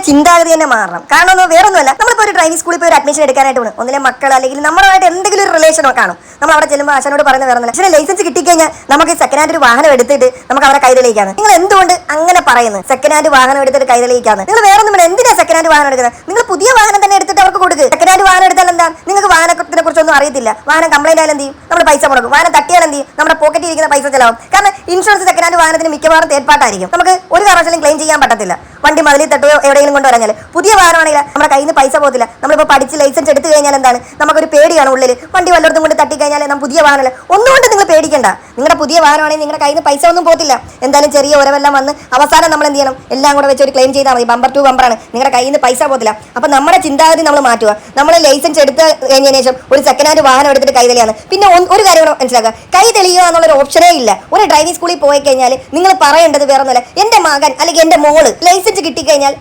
ചിന്താഗതി തന്നെ മാറണം. കാരണം വേറെ ഒന്നുമല്ല, നമ്മളിപ്പോൾ ഒരു ഡ്രൈവിംഗ് സ്കൂളിൽ പോയി ഒരു അഡ്മിഷൻ എടുക്കാനായിട്ട് പോകണം. ഒന്നിലെ മക്കൾ അല്ലെങ്കിൽ നമ്മളുമായിട്ട് എന്തെങ്കിലും ഒരു റിലേഷനോ കാണും. നമ്മൾ അവിടെ ചെല്ലുമ്പോൾ ആശാനോട് പറയുന്ന വേറെ ഒന്നുമില്ല, പക്ഷേ ലൈസൻസ് കിട്ടിക്കഴിഞ്ഞാൽ നമുക്ക് സെക്കൻഡ് ഹാൻഡ് ഒരു വാഹനം എടുത്തിട്ട് നമുക്ക് അവരെ കൈതെളിയിക്കാണ്. നിങ്ങൾ എന്തുകൊണ്ട് അങ്ങനെ പറയുന്നത്? സെക്കൻഡ് ഹാൻഡ് വാഹനം എടുത്തിട്ട് കൈതെളിയിക്കാണ്. നിങ്ങൾ വേറെ ഒന്നും എന്തിനാ സെക്കൻഡ് ഹാൻഡ് വാഹനം എടുക്കുന്നത്? നിങ്ങൾ പുതിയ വാഹനം തന്നെ എടുത്തിട്ട് അവർക്ക് കൊടുക്കുക. സെക്കൻഡ് ഹാൻഡ് വാഹനം എടുത്താൽ എന്താ? നിങ്ങൾക്ക് വാഹനത്തിനെ കുറിച്ചൊന്നും അറിയത്തില്ല. വാഹനം കംപ്ലൈന്റ് ആയാലും എന്ത് ചെയ്യും? നമ്മൾ പൈസ മുടക്കും. വാഹനം തട്ടിയാൽ എന്ത് ചെയ്യും? നമ്മുടെ പോക്കറ്റിൽ ഇരിക്കുന്ന പൈസ ചെലവും. കാരണം ഇൻഷുറൻസ് സെക്കൻഡ് ഹാൻഡ് വാഹനത്തിന് മിക്കവാറും തേർഡ് നമുക്ക് ഒരു കാരണവശാലും ക്ലെയിം ചെയ്യാൻ പറ്റത്തില്ല. വണ്ടി മതിലിൽ തട്ടുകയോ എവിടെയെങ്കിലും കൊണ്ടുവരാഞ്ഞാൽ. പുതിയ വാഹനമാണെങ്കിൽ നമ്മുടെ കയ്യിൽ നിന്ന് പൈസ പോകത്തില്ല. നമ്മളിപ്പോൾ പഠിച്ച് ലൈസൻസ് എടുത്തു കഴിഞ്ഞാൽ എന്താണ്, നമുക്കൊരു പേടിയാണ് ഉള്ളിൽ. വണ്ടി വല്ലയിടത്തും കൊണ്ട് തട്ടിക്കഴിഞ്ഞാൽ നമ്മൾ പുതിയ വാഹനമല്ല. ഒന്നുകൊണ്ട് നിങ്ങൾ പേടിക്കേണ്ട. നിങ്ങളുടെ പുതിയ വാഹനമാണെങ്കിൽ നിങ്ങളുടെ കയ്യിൽ നിന്ന് പൈസ ഒന്നും പോകത്തില്ല. എന്തായാലും ചെറിയ ഉരവെല്ലാം വന്ന് അവസാനം നമ്മൾ എന്ത് ചെയ്യണം? എല്ലാം കൂടെ വെച്ച് ഒരു ക്ലെയിം ചെയ്താൽ മതി. ബമ്പർ ടു ബമ്പറാണ്. നിങ്ങളുടെ കയ്യിൽ നിന്ന് പൈസ പോകത്തില്ല. അപ്പോൾ നമ്മുടെ ചിന്താഗതി നമ്മൾ മാറ്റുക. നമ്മൾ ലൈസൻസ് എടുത്ത് കഴിഞ്ഞതിന് ശേഷം ഒരു സെക്കൻഡ് ഹാൻഡ് വാഹനം എടുത്തിട്ട് കൈ തെളിയാണ്. പിന്നെ ഒരു കാര്യം കൂടെ മനസ്സിലാക്കുക, കൈ തെളിയുക എന്നുള്ളൊരു ഓപ്ഷനേ ഇല്ല. ഒരു ഡ്രൈവിംഗ് സ്കൂളിൽ പോയി കഴിഞ്ഞാൽ നിങ്ങൾ പറയേണ്ടത് വേറെ ഒന്നുമല്ല, എൻ്റെ മകൻ അല്ലെങ്കിൽ എൻ്റെ മോള് ലൈസൻസ് കിട്ടിക്കഴിഞ്ഞാൽ